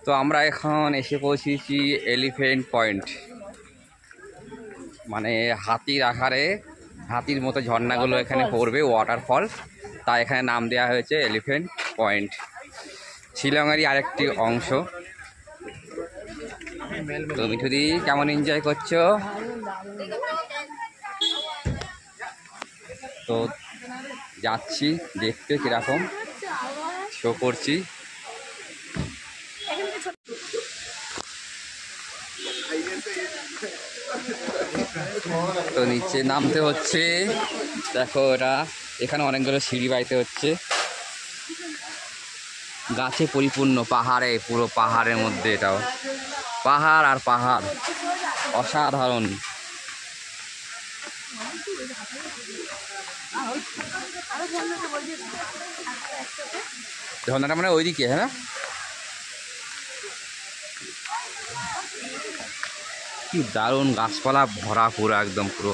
তো আমরা এখন এসে পৌঁছেছি এলিফ্যান্ট পয়েন্ট, মানে হাতির আকারে হাতির মতো ঝর্ণাগুলো এখানে পড়বে, ওয়াটারফল, তাই এখানে নাম দেওয়া হয়েছে এলিফ্যান্ট পয়েন্ট। শিলংয়েরই আরেকটি অংশ। তো মিঠুদি কেমন এনজয় করছো? তো যাচ্ছি দেখতে কিরকম শো করছি। তো নিচে নামতে হচ্ছে, দেখো ওরা এখানে অনেকগুলো সিঁড়ি বাইতে হচ্ছে, গাছে পরিপূর্ণ, পাহাড়ে, পুরো পাহাড়ের মধ্যে, এটাও পাহাড় আর পাহাড়, অসাধারণ। ঝর্ণাটা মানে ওইদিকে, হ্যাঁ, কি দারুণ, গাছপালা ভরা পুরো, একদম পুরো।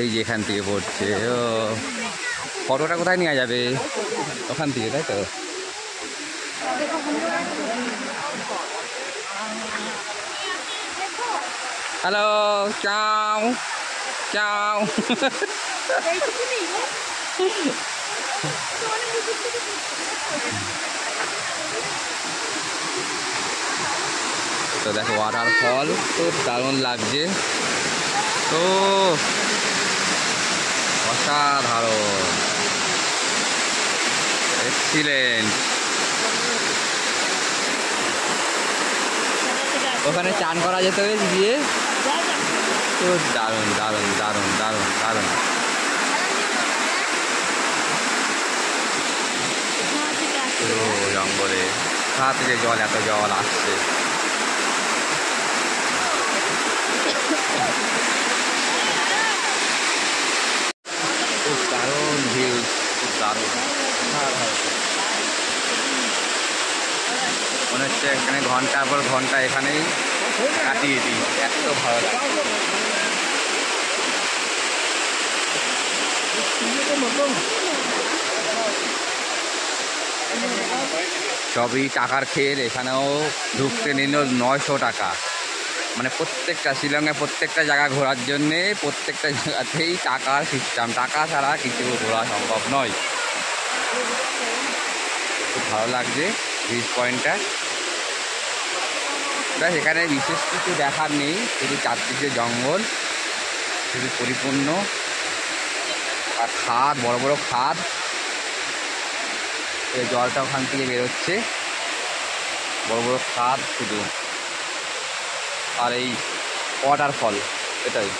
এই যে এখান থেকে পড়ছে, ও ফটোটা কোথায় নেওয়া যাবে? ওখান থেকে, তাই তো। হ্যালো, চাও চাও। তো দেখো ওয়াটারফল, খুব দারুণ লাগছে, তো অসাধারণ, এক্সিলেন্ট। ওখানে চান করা যেতে হবে গিয়ে, তো দারুণ দারুণ দারুণ দারুণ দারুণ। পুরো জঙ্গলে, কোথা থেকে জল, এত জল আসছে। খুব দারুণ ভিউ, খুব দারুণ, মনে হচ্ছে এখানে ঘন্টার পর ঘন্টা এখানেই কাটিয়ে দিই, এত ভালো লাগে। সবই টাকার খেল, এখানেও ঢুকতে নিল 900 টাকা। মানে প্রত্যেকটা শিলংয়ে প্রত্যেকটা জায়গা ঘোরার জন্যে প্রত্যেকটা জায়গাতেই টাকার সিস্টেম, টাকা ছাড়া কিছু ঘোরা সম্ভব নয়। খুব ভালো লাগছে ভিউ পয়েন্টটা। ব্যাস, এখানে বিশেষ কিছু দেখার নেই, শুধু চারদিকে জঙ্গল, শুধু পরিপূর্ণ, আর খাদ, বড় বড় খাদ, জলটা ওখান থেকে বেরোচ্ছে, বড় বড় খাদ শুধু, আর এই ওয়াটারফল, এটাই।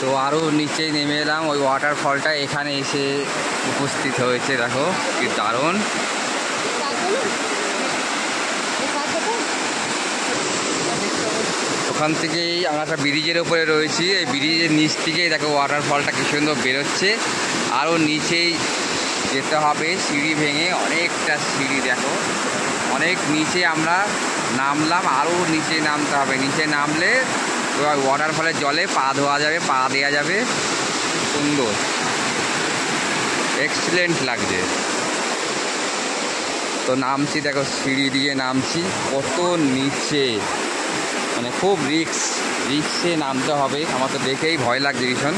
তো আরও নিচে নেমে এলাম, ওই ওয়াটারফলটা এখানে এসে উপস্থিত হয়েছে, দেখো কি দারুণ। ওখান থেকেই আমরা একটা ব্রিজের ওপরে রয়েছি, এই ব্রিজের নিচ থেকেই দেখো ওয়াটারফলটা কি সুন্দর বেরোচ্ছে। আরও নিচেই যেতে হবে সিঁড়ি ভেঙে, অনেকটা সিঁড়ি, দেখো অনেক নিচে আমরা নামলাম, আরও নিচে নামতে হবে। নিচে নামলে ওয়াটারফলের জলে পা ধোয়া যাবে, পা দেওয়া যাবে, সুন্দর, এক্সিলেন্ট লাগছে। তো নামছি, দেখো সিঁড়ি দিয়ে নামছি, কত নিচে, মানে খুব রিক্সে নামতে হবে। আমার তো দেখেই ভয় লাগছে ভীষণ,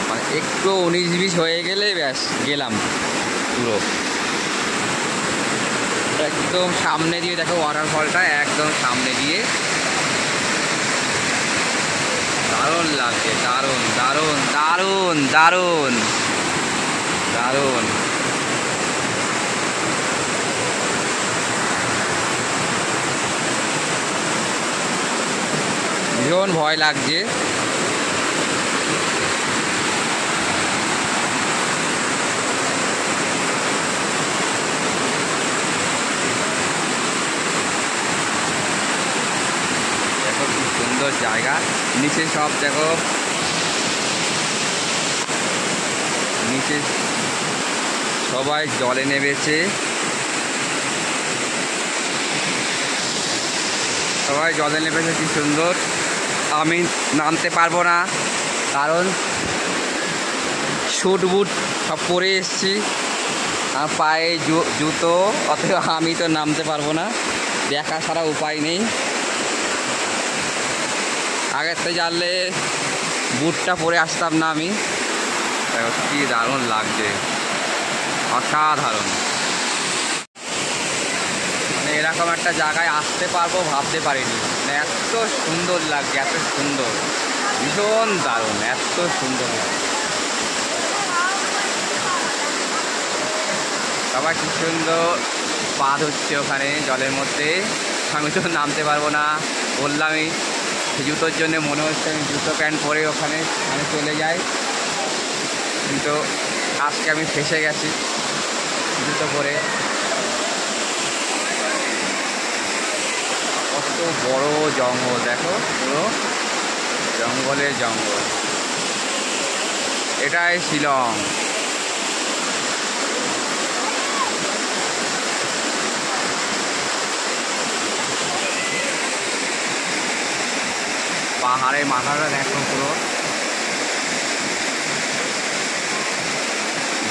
মানে একটু 19-20 হয়ে গেলে ব্যাস গেলাম পুরো। একদম সামনে দিয়ে দেখো ওয়াটারফলটা, একদম সামনে দিয়ে, দারুণ লাগছে, দারুণ দারুণ দারুণ দারুণ দারুণ। ভীষণ ভয় লাগছে। দেখো কি সুন্দর জায়গা, নিচে সব দেখো, নিচে সবাই জলে নেমেছে, সবাই জলে নেমেছে, কি সুন্দর। আমি নামতে পারবো না, কারণ শুট বুট সব পরে এসছি, আর পায়ে জুতো, অথবা আমি তো নামতে পারবো না, দেখা ছাড়া উপায় নেই। আগের থেকে জানলে বুটটা পরে আসতাম না আমি। কি দারুণ লাগছে, অসাধারণ। মানে এরকম একটা জায়গায় আসতে পারবো ভাবতে পারিনি, মানে এত সুন্দর লাগছে, এত সুন্দর, ভীষণ দারুণ, এত সুন্দর লাগে। সবাই কি সুন্দর পা ধুচ্ছে ওখানে জলের মধ্যে। আমি তো নামতে পারবো না, বললামই। জুতোর জন্য মনে হচ্ছে আমি জুতো প্যান্ট পরে ওখানে আমি চলে যাই, কিন্তু আজকে আমি ফেঁসে গেছি জুতো পরে। কত বড় জঙ্গল দেখো, পুরো জঙ্গলে জঙ্গল। এটাই শিলং। পাহাড়ের মাথাটা দেখো, পুরো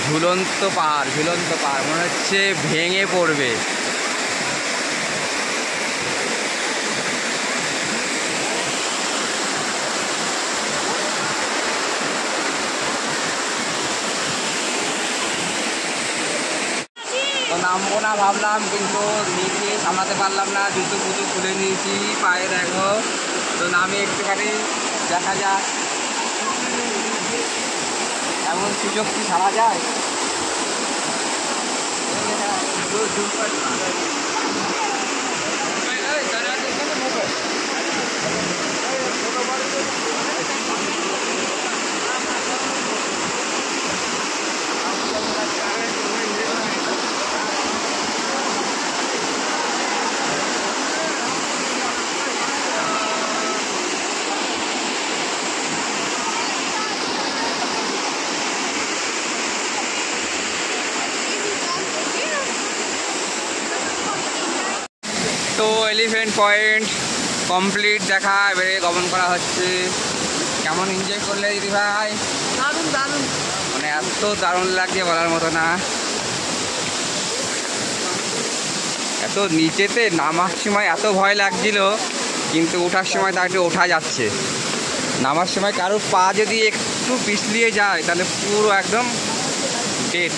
ঝুলন্ত পাহাড়, ঝুলন্ত পাহাড়, মনে হচ্ছে ভেঙে পড়বে। তো নামবো না ভাবলাম, কিন্তু নিচে সামলাতে পারলাম না, জুতো পুজো খুলে নিয়েছি, পায়ে দেখো। তো নামে একটুখানি দেখা যাক, এমন সুযোগ কি সারা যায়। তো এলিফ্যান্ট পয়েন্ট কমপ্লিট দেখা, এবারে গমন করা হচ্ছে। কেমন এনজয় করলে দিদি ভাই? দারুণ দারুণ, মানে এত দারুণ লাগছে বলার মতো না। এত নিচেতে নামার সময় এত ভয় লাগছিল, কিন্তু ওঠার সময় তা একটু ওঠা যাচ্ছে। নামার সময় কারোর পা যদি একটু পিছলিয়ে যায় তাহলে পুরো একদম ডেড।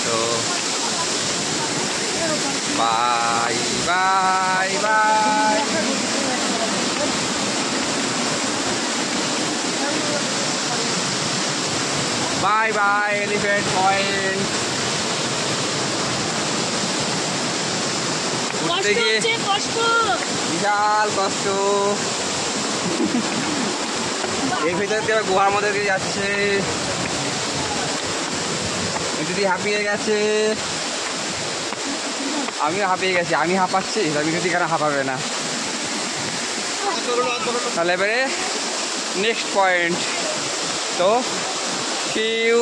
তো bye bye bye. Bye bye elephant point. উঠতে গিয়ে বিশাল কষ্ট। এর ভিতর দিয়ে গুহার মধ্যে দিয়ে যাচ্ছে, দিদি হাঁপিয়ে গেছে, আমিও হাঁপিয়ে গেছি। আমি হাঁপাচ্ছি, দিদি কেন হাঁপাবে না? তাহলে এবারে নেক্সট পয়েন্ট। তো see you